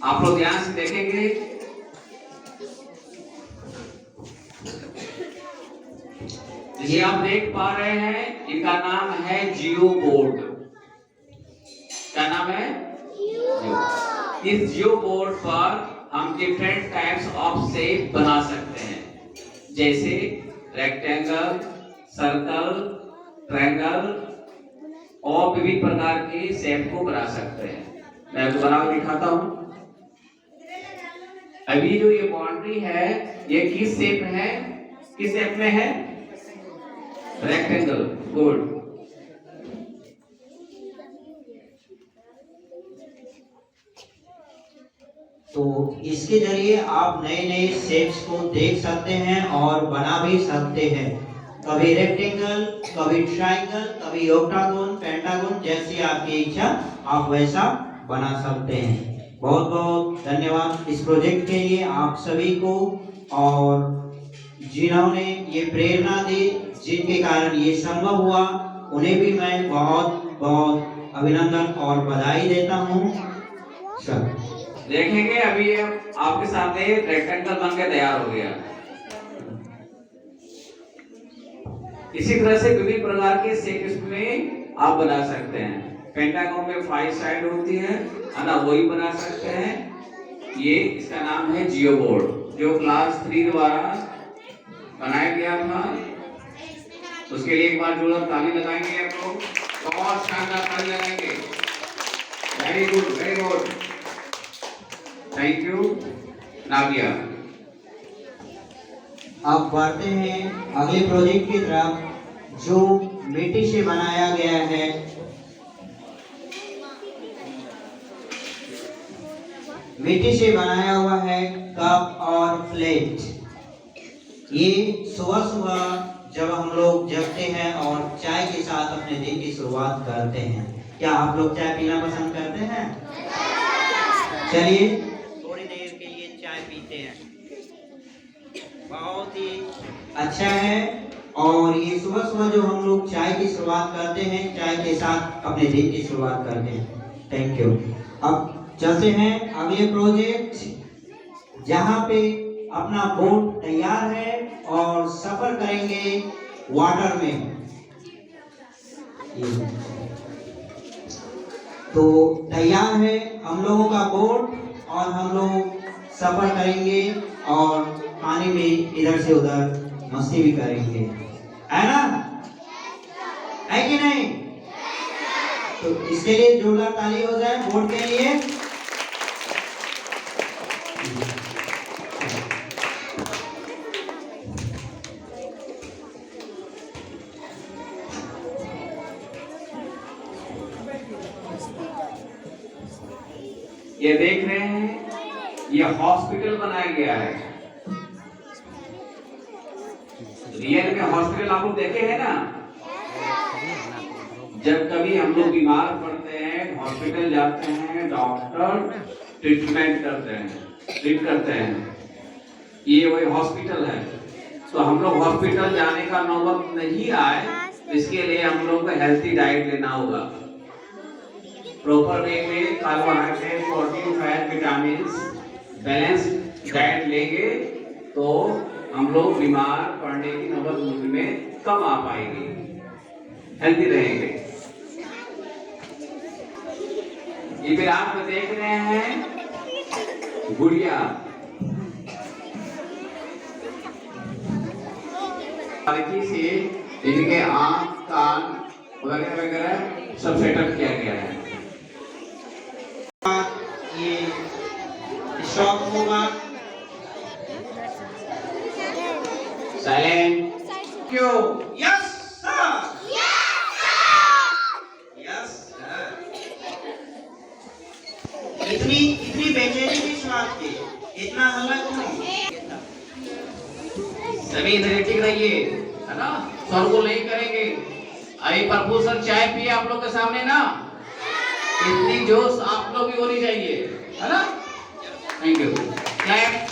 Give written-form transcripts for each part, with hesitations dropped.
आप लोग ध्यान से देखेंगे। जिसे आप देख पा रहे हैं, इनका नाम है जियो बोर्ड। क्या नाम है? इस जियो बोर्ड पर हम डिफरेंट टाइप्स ऑफ शेप बना सकते हैं, जैसे रेक्टेंगल, सर्कल, ट्रायंगल और विभिन्न प्रकार के शेप को बना सकते हैं। मैं आपको बना के दिखाता हूं। अभी जो ये बाउंड्री है, ये किस शेप है? किस शेप में है? रेक्टेंगल। गुड। तो इसके जरिए आप नए नए शेप्स को देख सकते हैं और बना भी सकते हैं। कभी रेक्टेंगल, कभी ट्रायंगल, कभी ऑक्टागोन, पेंटागोन, जैसी आपकी इच्छा आप वैसा बना सकते हैं। बहुत बहुत धन्यवाद इस प्रोजेक्ट के लिए आप सभी को, और जिन्होंने ये प्रेरणा दी, जिनके कारण ये संभव हुआ, उन्हें भी मैं बहुत बहुत अभिनंदन और बधाई देता हूँ। सर देखेंगे अभी ये आपके सामने रेक्टेंगल बन के तैयार हो गया। इसी तरह से विभिन्न प्रकार के शेप इसमें आप बना सकते हैं। पेंटागन में 5 साइड होती है ना, वही बना सकते हैं। ये इसका नाम है जियो बोर्ड, जो क्लास 3 द्वारा बनाया गया था। उसके लिए एक बार जोरदार ताली लगाएंगे आप लोग, बहुत शानदार ताली लगाएंगे। Very good, very good, thank you Navya. अब बढ़ते हैं अगले प्रोजेक्ट की तरफ, जो मिट्टी से बनाया गया है। मिट्टी से बनाया हुआ है कप और प्लेट। ये सुबह सुबह जब हम लोग जगते हैं और चाय के साथ अपने दिन की शुरुआत करते हैं। क्या आप लोग चाय पीना पसंद करते हैं? चलिए थोड़ी देर के लिए चाय पीते हैं। बहुत ही अच्छा है। और ये सुबह सुबह जो हम लोग चाय की शुरुआत करते हैं, चाय के साथ अपने दिन की शुरुआत करते हैं। Thank you. अब चलते हैं अगले प्रोजेक्ट, जहाँ पे अपना बोट तैयार है और सफर करेंगे वाटर में। तो तैयार है हम लोगों का बोट, और हम लोग सफर करेंगे और पानी में इधर से उधर मस्ती भी करेंगे, है ना? है कि नहीं? तो इसके लिए जोरदार ताली हो जाए बोट के लिए। ये देख रहे हैं, ये हॉस्पिटल बनाया गया है। रियल में हॉस्पिटल आप लोग देखे हैं ना? जब कभी हम लोग बीमार पड़ते हैं, हॉस्पिटल जाते हैं, डॉक्टर ट्रीटमेंट करते हैं, ट्रीट करते हैं। ये वही हॉस्पिटल है। तो हम लोग हॉस्पिटल जाने का नौबत नहीं आए, इसके लिए हम लोग को हेल्थी डाइट लेना होगा। प्रॉपर वे में carbohydrate, protein, fat, vitamin balance diet लेंगे तो हम लोग बीमार पड़ने की नौबत में कम आ पाएंगे, हेल्थी रहेंगे। ये फिर आप देख रहे हैं गुड़िया, से इनके आंख, कान वगैरह वगैरह सब सेटअप किया गया है। ये स्टॉप होगा। साइलेंट। क्यों? Yes sir, yes sir. इतनी बेचैनी किस बात की? इतना हल्ला क्यों? सभी एनर्जेटिक रहिए, है ना? स्वर को नहीं करेंगे। अभी प्रभु सर चाय पिए आप लोग के सामने ना, इतनी जोश आप लोग भी होनी चाहिए, है ना? Thank you. Clap.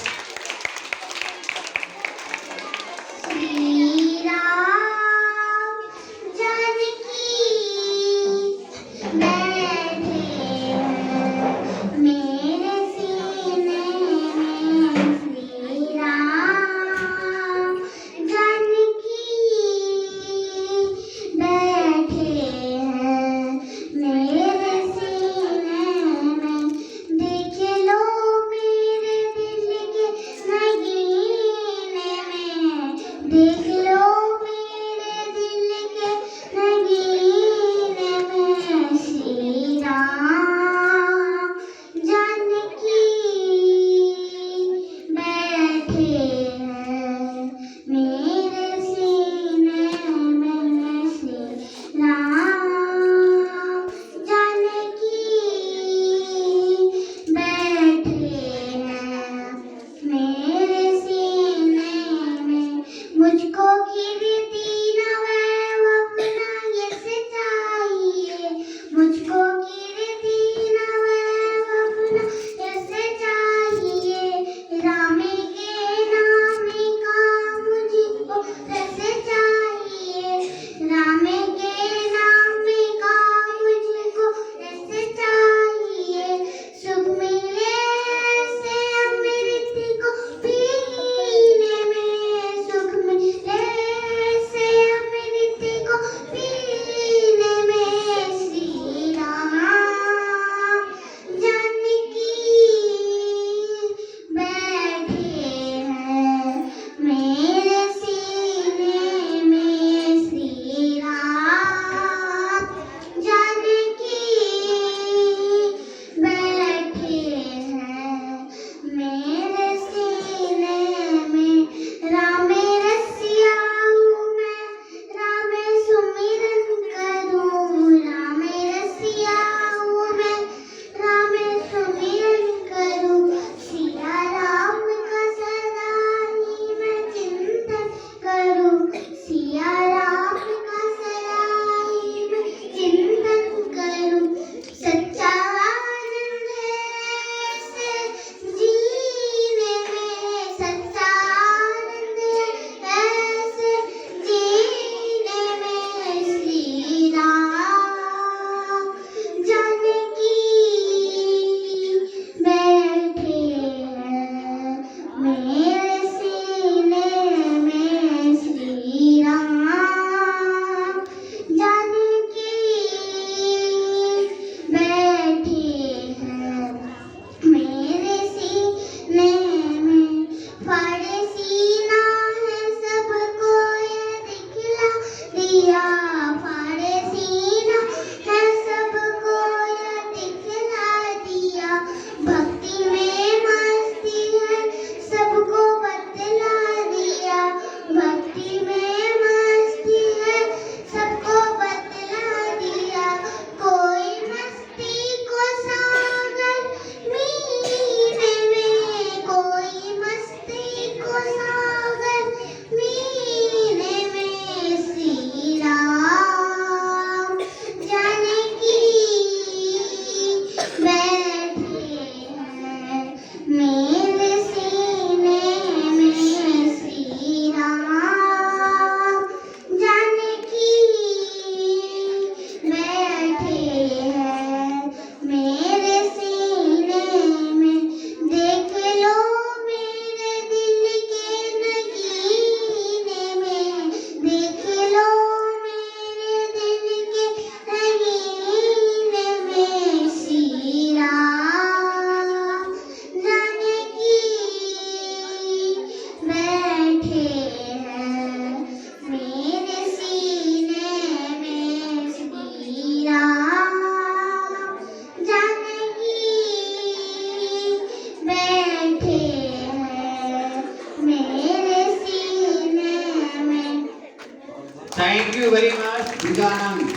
You very much Vijayanand,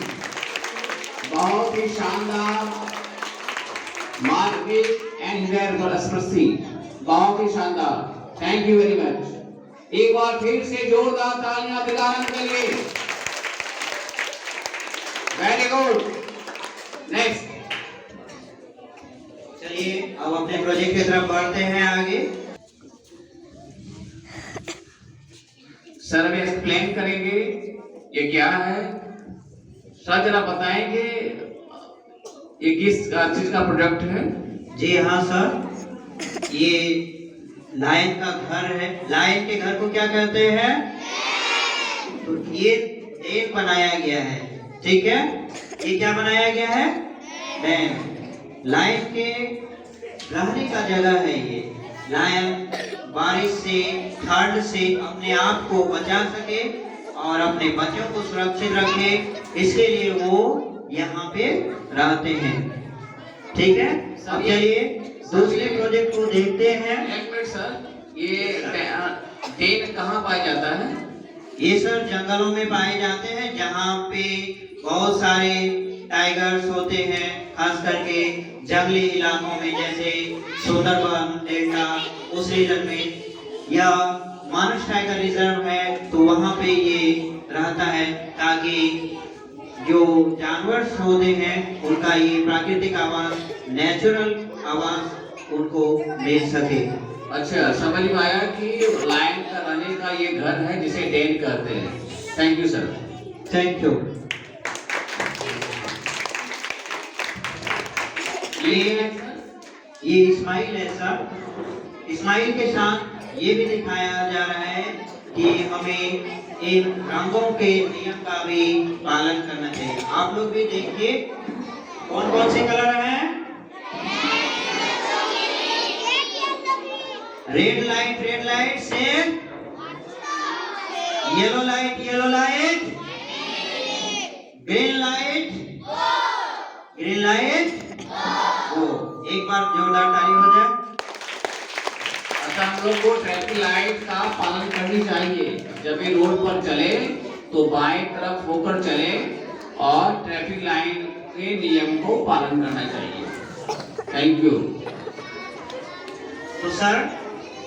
बहुत ही शानदार मार्केट एंड वेयर स्पर्शी, बहुत ही शानदार, थैंक यू वेरी मच। एक बार फिर से जोरदार तालियां विजयानंद के लिए, वेरी गुड। नेक्स्ट, चलिए अब अपने प्रोजेक्ट की तरफ बढ़ते हैं आगे। सर अभी एक्सप्लेन करेंगे ये क्या है, सर जरा बताएंगे ये किस चीज का प्रोडक्ट है। जी हाँ सर, ये लायन का घर है। लायन के घर को क्या कहते हैं? तो ये डेन बनाया गया है, ठीक है। ये क्या बनाया गया है? डेन। लायन के रहने का जगह है ये। लायन बारिश से, ठंड से अपने आप को बचा सके और अपने बच्चों को सुरक्षित रखे, इसके लिए वो यहाँ पे रहते हैं, ठीक है। अब चलिए दूसरे प्रोजेक्ट को देखते हैं। एक मिनट सर, ये डेन कहाँ पाया जाता है? ये सर जंगलों में पाए जाते हैं, जहाँ पे बहुत सारे टाइगर्स होते हैं, खास करके जंगली इलाकों में, जैसे सुंदरबन डेल्टा उस रीजन में, या मानस टाइगर रिजर्व है तो वहाँ पे ये रहता है, ताकि जो जानवर होते हैं उनका ये प्राकृतिक आवास, नेचुरल आवास उनको मिल सके। अच्छा, समझ में आया कि लायन का रहने का ये घर है जिसे डेन कहते हैं। Thank you sir. Thank you. ये इस्माइल है सर। इस्माइल के साथ ये भी दिखाया जा रहा है कि हमें इन रंगों के नियम का भी पालन करना चाहिए। आप लोग भी देखिए कौन कौन से कलर हैं। रेड लाइट से, येलो लाइट, ग्रीन लाइट वो। एक बार जोरदार ताली हो जाए। अच्छा, हम लोग को ट्रैफिक लाइट का पालन करनी चाहिए। जब भी रोड पर चले तो बाएं तरफ होकर चले और ट्रैफिक लाइन के नियम को पालन करना चाहिए। Thank you. तो सर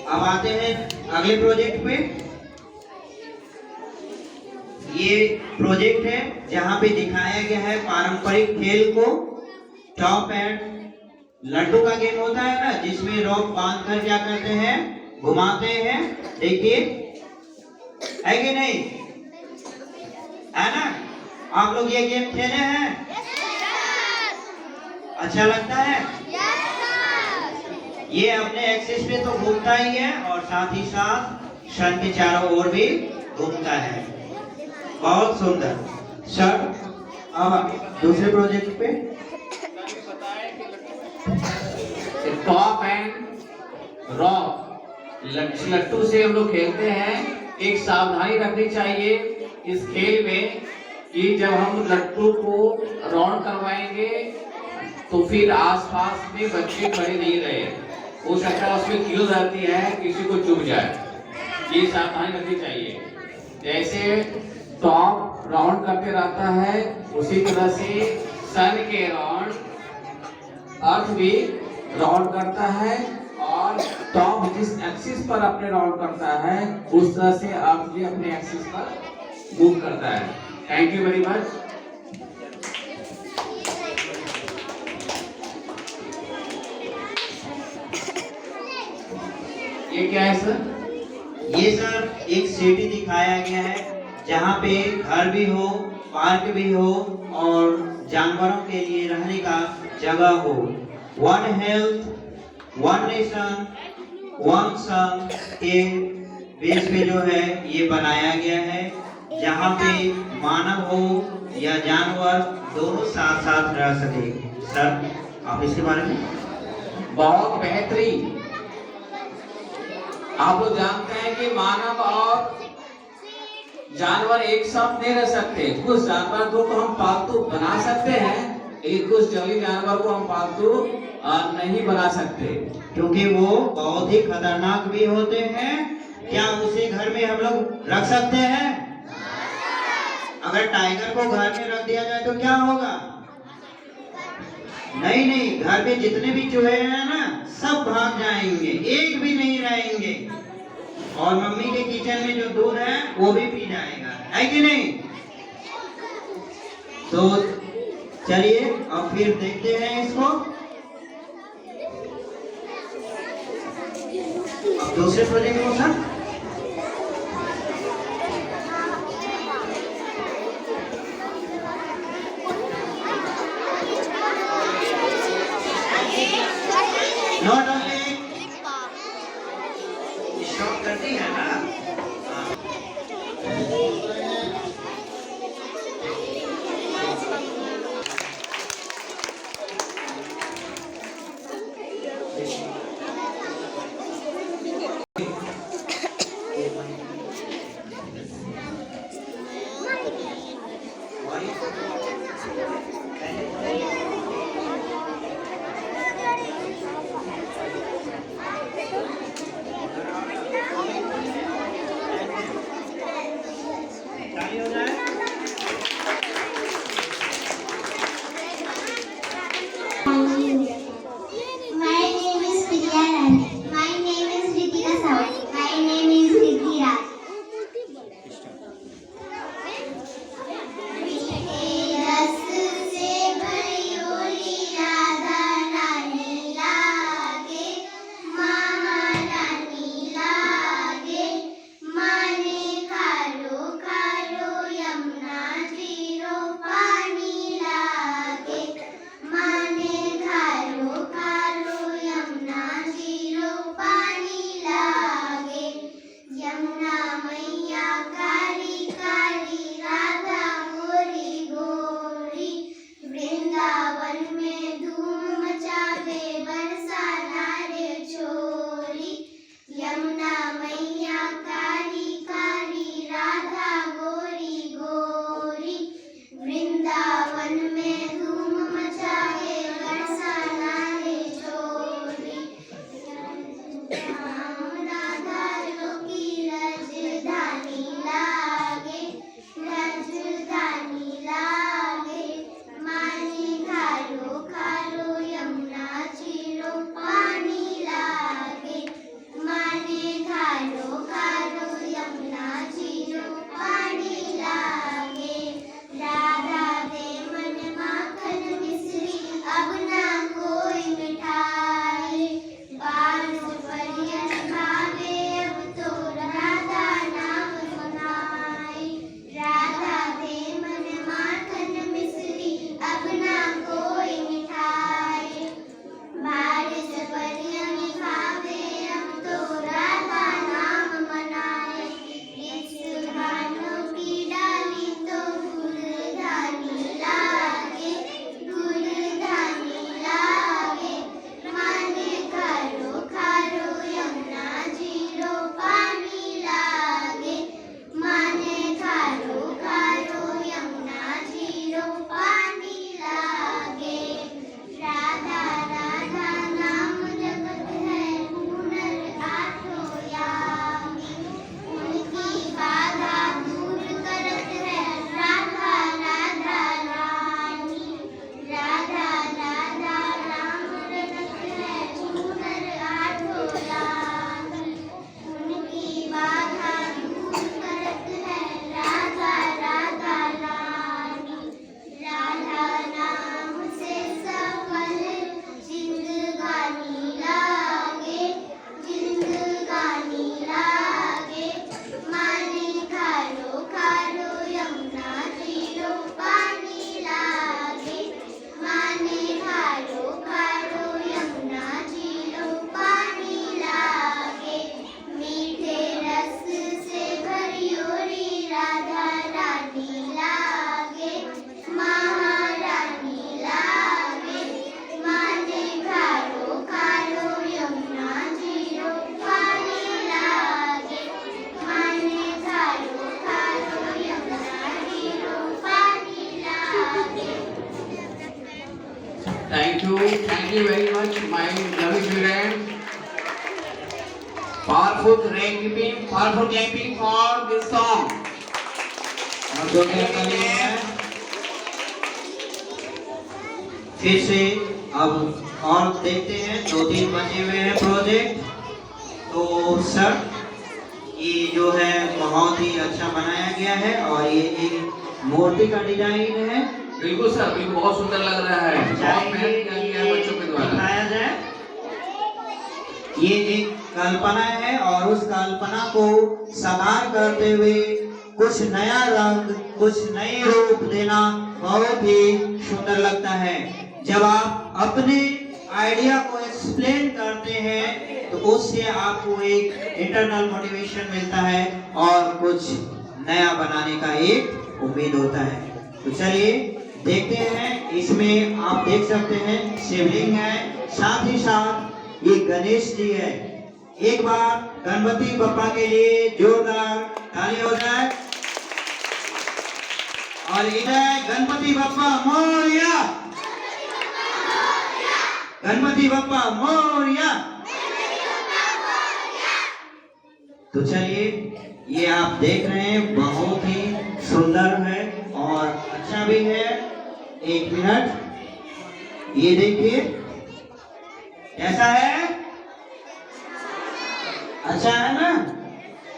अब आते हैं अगले प्रोजेक्ट पे। ये प्रोजेक्ट है जहाँ पे दिखाया गया है पारंपरिक खेल को। टॉप एंड लड्डू का गेम होता है ना, जिसमें रॉक बांध कर क्या करते हैं, घुमाते हैं। देखिए, है कि नहीं, है ना? आप लोग ये गेम खेले हैं? अच्छा लगता है? ये अपने एक्सिस पे तो घूमता ही है और साथ ही साथ सन के चारों ओर भी घूमता है। बहुत सुंदर। सर अब दूसरे प्रोजेक्ट पे। टॉप एंड रॉक लट्टू से हम लोग खेलते हैं। एक सावधानी रखनी चाहिए इस खेल में कि जब हम लट्टू को राउंड करवाएंगे तो फिर आसपास में बच्चे खड़े नहीं रहे, हो सकता है उसमें कील रहती है, किसी को चुभ जाए। ये सावधानी रखनी चाहिए। जैसे टॉप राउंड करते रहता है, उसी तरह से सन के राउंड अर्थ भी राउंड करता है और टॉप जिस एक्सिस पर अपने राउंड करता है उस तरह से अर्थ भी अपने एक्सिस पर मूव करता है। Thank you very much. ये क्या है सर? ये सर एक सिटी दिखाया गया है जहाँ पे घर भी हो, पार्क भी हो और जानवरों के लिए रहने का जगह हो। One health, one nation, one sun के बेस पे जो है ये बनाया गया है, जहाँ पे मानव हो या जानवर दोनों साथ साथ रह सके। सर आप इसके बारे में। बहुत बेहतरीन। आप लोग जानते हैं कि मानव और जानवर एक साथ नहीं रह सकते। कुछ जानवर को हम पालतू बना सकते हैं, लेकिन कुछ जंगली जानवर को हम पालतू नहीं बना सकते, क्योंकि वो बहुत ही खतरनाक भी होते हैं। क्या उसे घर में हम लोग रख सकते हैं? अगर टाइगर को घर में रख दिया जाए तो क्या होगा? नहीं नहीं, घर में जितने भी चूहे हैं ना सब भाग जाएंगे, एक भी नहीं रहेंगे। और मम्मी के किचन में जो दूध है वो भी पी जाएगा, है कि नहीं? तो चलिए अब फिर देखते हैं इसको। अब दूसरे प्रोजेक्ट को सर नॉट ओनली स्टॉप करती है ना। My name is Priya Rani. My name is Ritika Sahu. My name is Riddhi Raj. रस से भरियोली राधा रानी लागे, महारानी लागे, माने खारो खारो यमुना जीरो पानी लागे, माने खारो खारो यमुना जीरो पानी लागे, यमुना मैया कारी कारी राधा गोरी गोरी, वृंदावन में धूम मचावे बरसाना रे छोरी, यमुना मैया कारी कारी राधा गोरी गोरी, वृंदावन में धूम मचावे बरसाना रे छोरी, राधा जो की राजधानी लागे, राजधानी लागे, मानी खारो खारो यमुना जीरो पानी लागे, माने खारो खारो यमुना जीरो पानी लागे, राधा दे मन माखन मिश्री अब ना कोई मिठाई, बांस परियन भावे अब तो राधा नाम मनाई, राधा दे मन माखन मिश्री अब ना कोई मिठाई, बारिश परियन भावे अब तो राधा नाम मनाए, इस भानु की डाली तो गुलधानी लागे, गुलधानी लागे, माने खारो खारो यमुना जीरो पानी लागे, माने खारो खारो यमुना जीरो पानी लागे, राधा राधा नाम जगत है हुनर आठों यामी, उनकी बाधा दूर करत है राधा राधा रानी, राधा राधा नाम जगत है हुनर आठों यामी, उनकी बाधा दूर करत है राधा राधा रानी, राधा नाम से सफल जिंदगानी लागे, जिंदगानी लागे, माने खारो खारो यमुना जीरो पानी लागे, माने खारो खारो यमुना जीरो पानी लागे, मीठे रस से भरियोरी राधा रानी लागे, महारानी लागे, माने खारो खारो यमुना जीरो पानी लागे, माने खारो खारो यमुना जीरो पानी लागे। Thank you very much, my lovely children. Powerful clapping for this song. और जोरदार ताली हो जाए। फिर से अब और देखते हैं, 2-3 बचे हुए हैं प्रोजेक्ट। तो सर, ये जो है बहुत ही अच्छा बनाया गया है और ये एक मूर्ति का डिजाइन है। बिल्कुल सर, बिल्कुल बहुत सुंदर लग रहा है। बहुत मेहनत किया गया है बच्चों के द्वारा। दिखाया जाए, ये एक कल्पना है और उस कल्पना को साकार करते हुए कुछ नया रंग, कुछ नए रूप देना बहुत ही सुंदर लगता है। जब आप अपने आइडिया को एक्सप्लेन करते हैं तो उससे आपको एक इंटरनल मोटिवेशन मिलता है और कुछ नया बनाने का एक उम्मीद होता है। तो चलिए देखते हैं, इसमें आप देख सकते हैं शिवलिंग है, साथ ही साथ ये गणेश जी है। एक बार गणपति बप्पा के लिए जोरदार ताली हो जाए। और इधर गणपति बप्पा मोरया, गणपति बप्पा मोरया। तो चलिए, ये आप देख रहे हैं बहुत ही सुंदर है और अच्छा भी है। 1 मिनट, ये देखिए कैसा है, अच्छा है ना?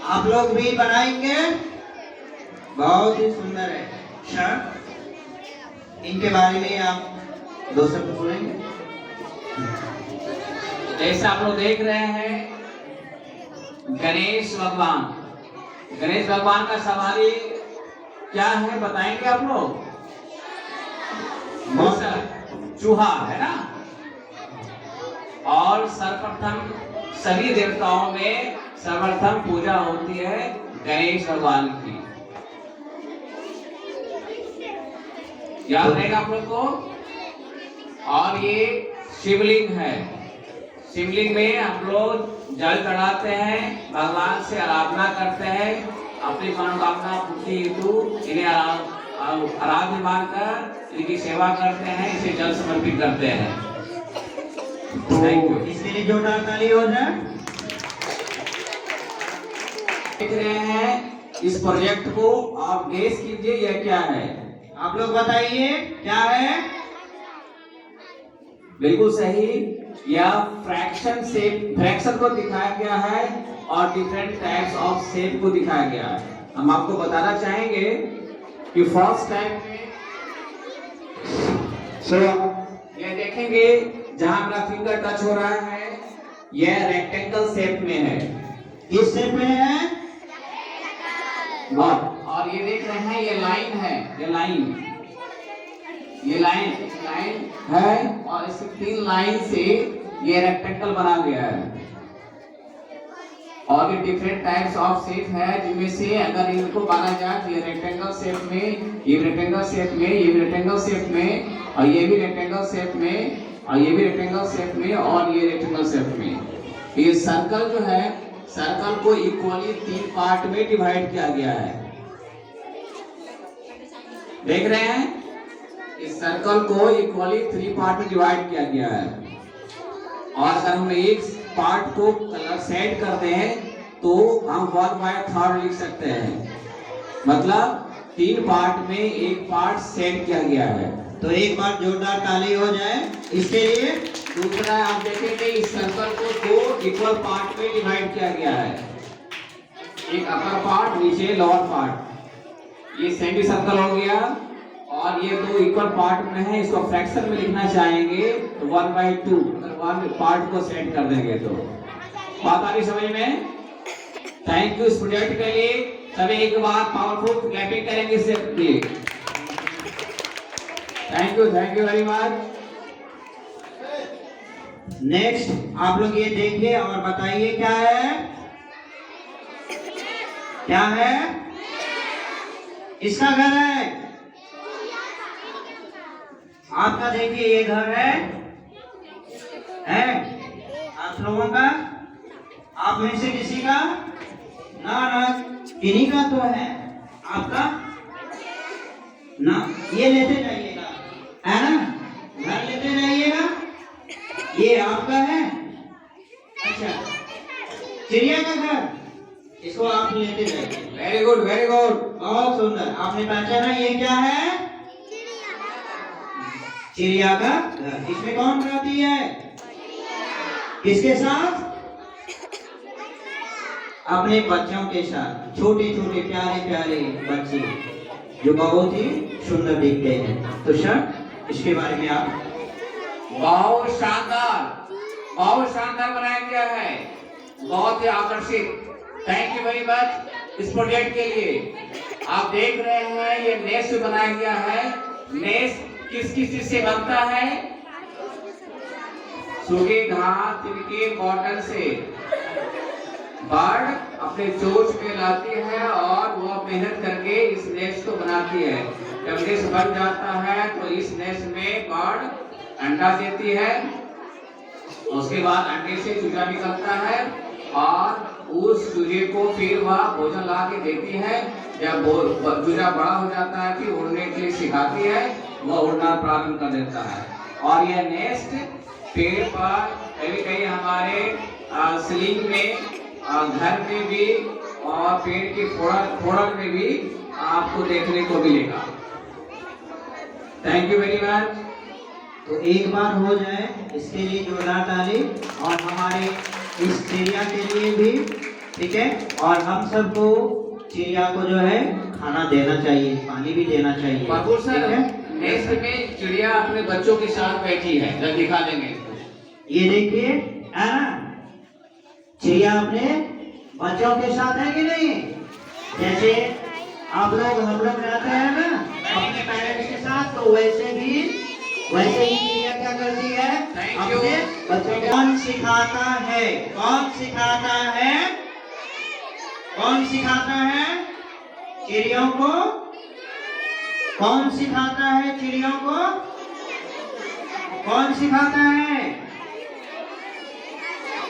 आप लोग भी बनाएंगे, बहुत ही सुंदर है। सर, इनके बारे में आप 2 शब्द बोलेंगे? जैसे आप लोग देख रहे हैं, गणेश भगवान, गणेश भगवान का सवारी क्या है बताएंगे आप लोग? चूहा है ना। और सर्वप्रथम सभी देवताओं में सर्वप्रथम पूजा होती है गणेश भगवान की। याद रहेगा आप लोग को। और ये शिवलिंग है, शिवलिंग में आप लोग जल चढ़ाते हैं, भगवान से आराधना करते हैं, अपनी मनोकामना पूर्ति हेतु इन्हें आराध्य मानकर इनकी सेवा करते हैं, इसे जल समर्पित करते हैं। Thank you. इसके लिए जोरदार ताली हो जाए। देख रहे हैं इस प्रोजेक्ट को, आप गेस कीजिए यह क्या है। आप लोग बताइए क्या है? बिल्कुल सही, यह फ्रैक्शन शेप, फ्रैक्शन को दिखाया गया है और डिफरेंट टाइप्स ऑफ शेप को दिखाया गया है। हम आपको बताना चाहेंगे कि फर्स्ट टाइप में ये देखेंगे जहां मेरा फिंगर टच हो रहा है, यह रेक्टेंगल शेप में है। किस शेप में है? और ये देख रहे हैं ये लाइन है, ये लाइन है और इस 3 लाइन से ये रेक्टेंगल बना गया है। और ये डिफरेंट टाइप्स ऑफ शेप है, जिनमें से अगर इनको माना जाए तो ये रेक्टेंगल शेप में, ये रेक्टेंगल शेप में, ये भी रेक्टेंगल शेप में, और ये भी रेक्टेंगल शेप में, और ये भी रेक्टेंगल शेप में, और ये रेक्टेंगल शेप में। ये सर्कल जो है, सर्कल को इक्वली 3 पार्ट में डिवाइड किया गया है। देख रहे हैं, इस सर्कल को इक्वली 3 पार्ट में डिवाइड किया गया है। और अगर हम एक पार्ट को कलर सेट करते हैं तो हम 1/3 लिख सकते हैं, मतलब 3 पार्ट में एक पार्ट सेट किया गया है। तो एक बार जोरदार ताली हो जाए इसके लिए। दूसरा आप देखेंगे इस सर्कल को 2 इक्वल पार्ट में डिवाइड किया गया है, एक अपर पार्ट, नीचे लोअर पार्ट। ये सेमी सर्कल हो गया और ये 2 इक्वल पार्ट में है। इसको फ्रैक्शन में लिखना चाहेंगे तो 1/2, अगर 1 पार्ट को सेट कर देंगे तो। बात आ रही समझ में? थैंक यू इस प्रोजेक्ट के लिए। सभी एक बार पावरफुल क्लैपिंग करेंगे इससे लिए। Thank you very much. Next आप लोग ये देखिए और बताइए क्या है? क्या है? इसका घर है। आपका देखिए ये घर है आप लोगों का, आप में से किसी का? ना, किन्हीं का तो है। आपका ना, ये लेते जाइएगा, है ना? घर लेते जाइएगा, ये आपका है। अच्छा, चिड़िया का घर, इसको आप लेते जाइए। वेरी गुड बहुत सुंदर, आपने पहचाना ये क्या है? चिड़िया का घर। इसमें कौन रहती है? किसके साथ? अपने बच्चों के साथ, छोटे छोटे प्यारे प्यारे बच्चे जो बहुत ही सुंदर दिखते हैं। तो सर इसके बारे में आप। बहुत शानदार बनाया गया है, बहुत ही आकर्षित। थैंक यू वेरी मच इस प्रोजेक्ट के लिए। आप देख रहे हैं ये नेस्ट बनाया गया है। नेस्ट किस किस चीज से बनता है? सूखे घास, तिनके, कॉटन से बर्ड अपने चोंच पे लाती है और वो मेहनत करके इस नेस्ट को बनाती है। जब नेस्ट बन जाता है तो इस नेस्ट में बर्ड अंडा देती है। उसके बाद अंडे से चूजा निकलता है और उस चूजे को फिर वह भोजन ला के देती है। जब चूजा बड़ा हो जाता है फिर उड़ने के लिए सिखाती है, वह उड़ना प्रारंभ कर देता है। और यह नेस्ट पेड़ पर, कहीं कहीं हमारे सीलिंग में, घर में भी और पेड़ के फोड़न में भी आपको देखने को मिलेगा। Thank you very much. तो एक बार हो जाए इसके लिए जोरदार ताली, और हमारे इस चिड़िया के लिए भी, ठीक है। और हम सबको चिड़िया को जो है खाना देना चाहिए, पानी भी देना चाहिए। बाबू सर, नेस्ट में चिड़िया अपने बच्चों के साथ बैठी है, जब दिखा देंगे। ये देखिए, है ना, चिड़िया अपने बच्चों के साथ है कि नहीं? जैसे आप लोग, हम लोग रहते हैं ना अपने पेरेंट्स के साथ, तो वैसे ही चिड़िया क्या करती है? अपने बच्चों को। कौन सिखाता है? कौन सिखाता है? कौन सिखाता है चिड़ियों को? कौन सिखाता है चिड़ियों को? कौन सिखाता है?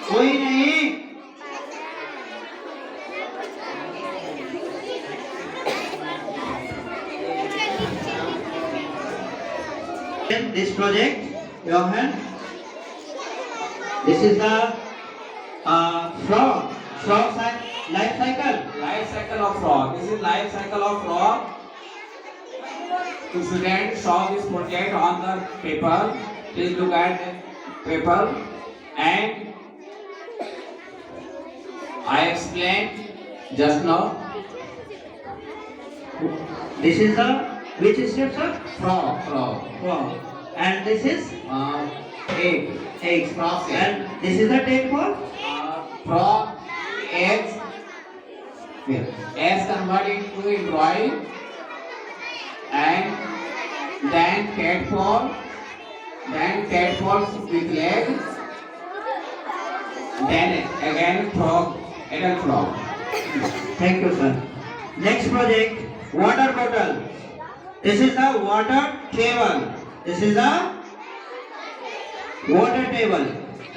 कोई नहीं। This project, Johan, this is the frog life cycle. Life cycle of frog. This is life cycle of frog. The student saw this project on the paper. Please look at the paper and I explained just now. This is the which step, sir? Frog. And this is Egg. eggs. Frog egg. And this is the tape for Frog, eggs, here. eggs converted into embryo, and then tadpoles with leg, then again frog, adult frog. Thank you, sir. Next project, water bottle. This is the water table. This is the water table.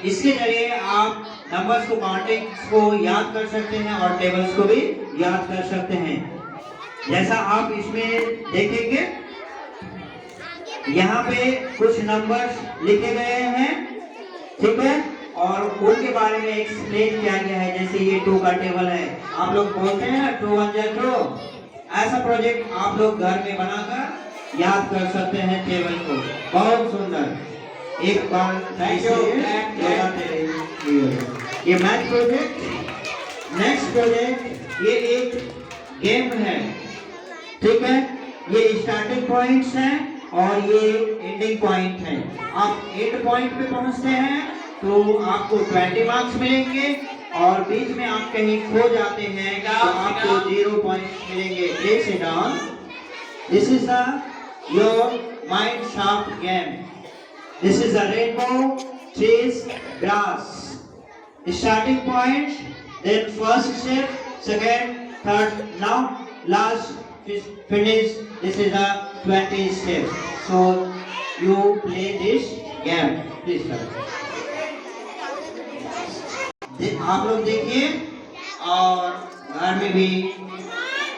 इसके जरिए आप numbers को, countings को याद कर सकते हैं और टेबल्स को भी याद कर सकते हैं। जैसा आप इसमें देखेंगे, यहाँ पे कुछ नंबर्स लिखे गए हैं, ठीक है, और उनके बारे में एक्सप्लेन किया गया है। जैसे ये 2 का टेबल है, आप लोग बोलते हैं ना 2 1 जा 2। ऐसा प्रोजेक्ट आप लोग घर में बनाकर याद कर सकते हैं टेबल को। बहुत सुंदर। एक बार Thank you. ये मैथ प्रोजेक्ट। नेक्स्ट प्रोजेक्ट, ये एक गेम है, ठीक है। ये स्टार्टिंग पॉइंट्स हैं और ये एंडिंग पॉइंट है। आप एंड पॉइंट पे पहुंचते हैं तो आपको 20 मार्क्स मिलेंगे, और बीच में आप कहीं खो जाते हैं तो आपको 0 पॉइंट्स मिलेंगे। Please sit down. This is your mind sharp game. This is a rainbow, trees, grass. Starting point, then first step, second, third, now last finish. This is a 20 step. So you play this game, please sir. आप लोग देखिए और घर में भी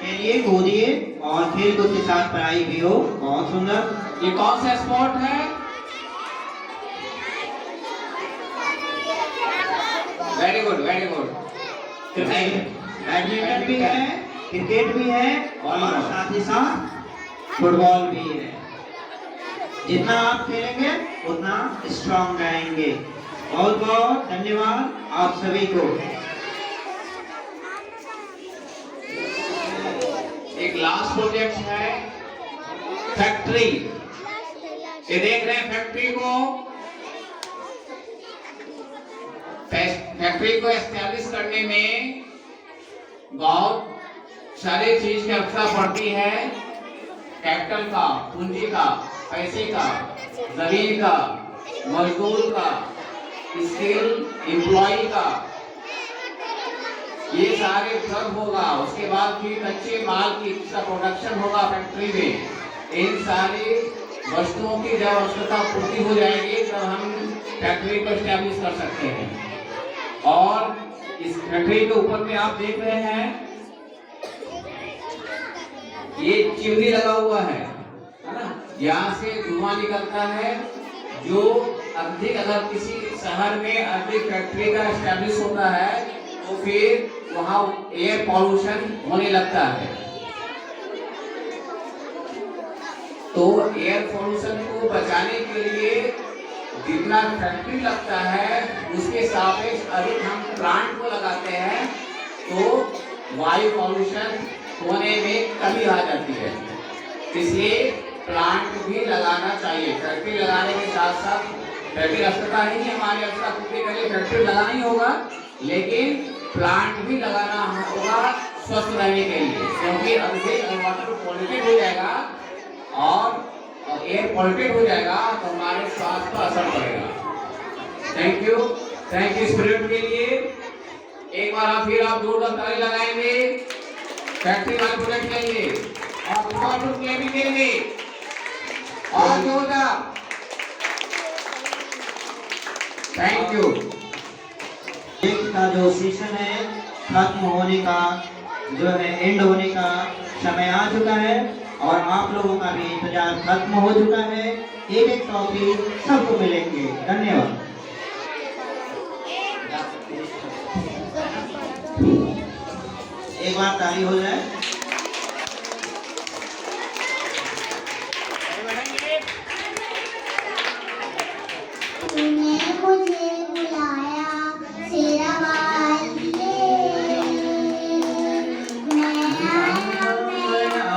खेलिए, कूदिए और खेल कूद के साथ पढ़ाई भी हो। बहुत सुंदर। ये कौन सा स्पोर्ट है? Very good, very good. Badminton भी है क्रिकेट भी है और साथ ही साथ फुटबॉल भी है। जितना आप खेलेंगे उतना स्ट्रांग रहेंगे। बहुत बहुत धन्यवाद आप सभी को। एक लास्ट प्रोजेक्ट है फैक्ट्री। ये देख रहे हैं फैक्ट्री को, फैक्ट्री को एस्टैब्लिश करने में बहुत सारी चीज की आवश्यकता पड़ती है। कैपिटल का, पूंजी का, पैसे का, जमीन का, मजदूर का, स्किल एम्प्लॉय का, ये सारे उपलब्ध होगा। उसके बाद फिर कच्चे माल की प्रोडक्शन होगा फैक्ट्री में। इन सारी वस्तुओं की जब आवश्यकता पूर्ति हो जाएगी तब हम फैक्ट्री को एस्टैब्लिश कर सकते हैं। और इस फैक्ट्री के ऊपर में आप देख रहे हैं ये चिमनी लगा हुआ है ना, यहाँ से धुआं निकलता है। जो अधिक अगर किसी शहर में अधिक फैक्ट्री का एस्टैब्लिश होता है तो फिर वहाँ एयर पॉल्यूशन होने लगता है। तो एयर पॉल्यूशन को बचाने के लिए जितना फैक्ट्री लगता है उसके सापेक्ष अधिक हम प्लांट को लगाते हैं तो वायु पॉल्यूशन होने में कमी आ जाती है। इसलिए प्लांट भी लगाना चाहिए। फैक्ट्री लगाने के साथ साथ फैक्ट्री आवश्यकता ही नहीं, हमारी आवश्यकता पूर्ति के लिए फैक्ट्री लगाना ही होगा, लेकिन प्लांट भी लगाना होगा स्वस्थ रहने के लिए। क्योंकि अधिक वाटर पॉल्यूटेड हो जाएगा और एयर पॉल्यूटेड हो जाएगा तो हमारे स्वास्थ्य पर असर पड़ेगा। थैंक यू स्पिरिट के लिए। एक बार फिर आप जोरदार ताली लगाएंगे फैक्ट्री वाले प्रोजेक्ट के लिए और क्लेमिंग के लिए और जोरदार। Thank you. एक का जो सेशन है खत्म होने का जो है एंड होने का समय आ चुका है और आप लोगों का भी इंतजार खत्म हो चुका है। एक एक ट्रॉफी सबको मिलेंगे। धन्यवाद। एक बार ताली हो जाए। तूने मुझे बुलाया शेरा वालिए, मैं आया शेरा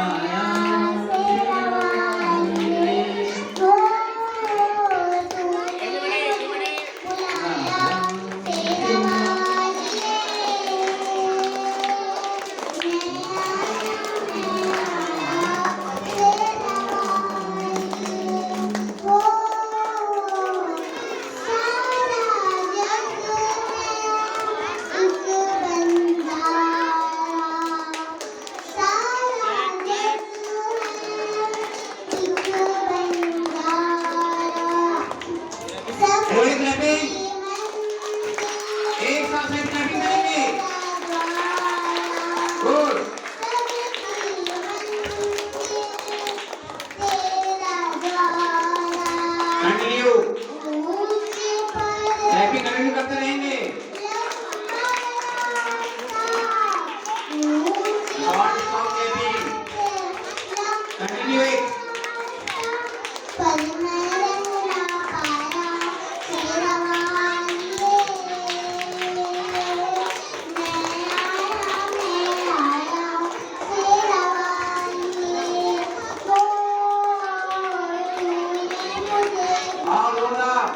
वालिए। हो तूने बुलाया शेरा वालिए, एक साथ में क्लैपिंग करेंगे। गुड। कंटिन्यू क्लैपिंग कंटिन्यू करते रहेंगे। Not stop clapping, continue it. और जोरदार।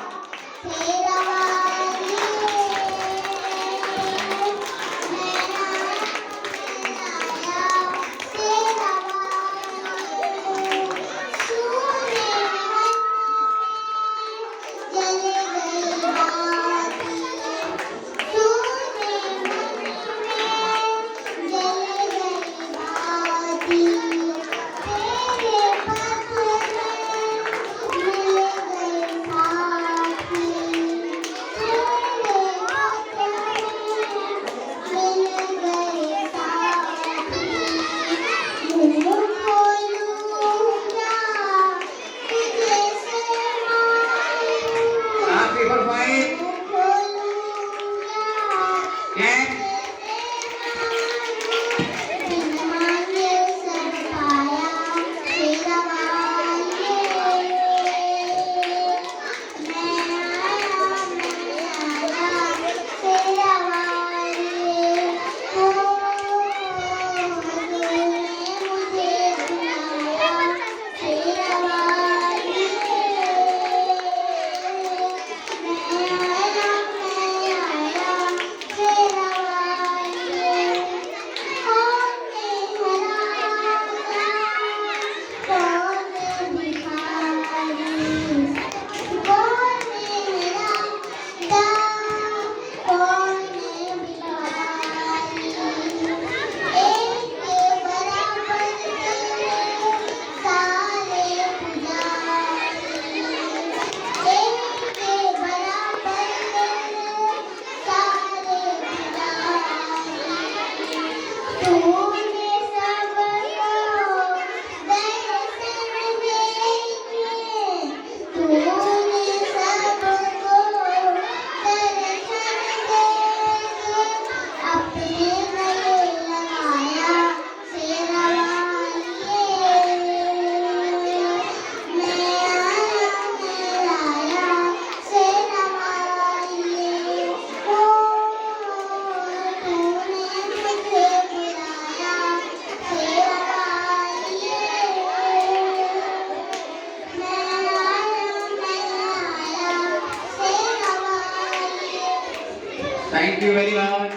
थैंक यू वेरी मच,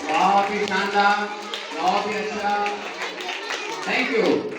बहुत ही शानदार, बहुत ही अच्छा, थैंक यू।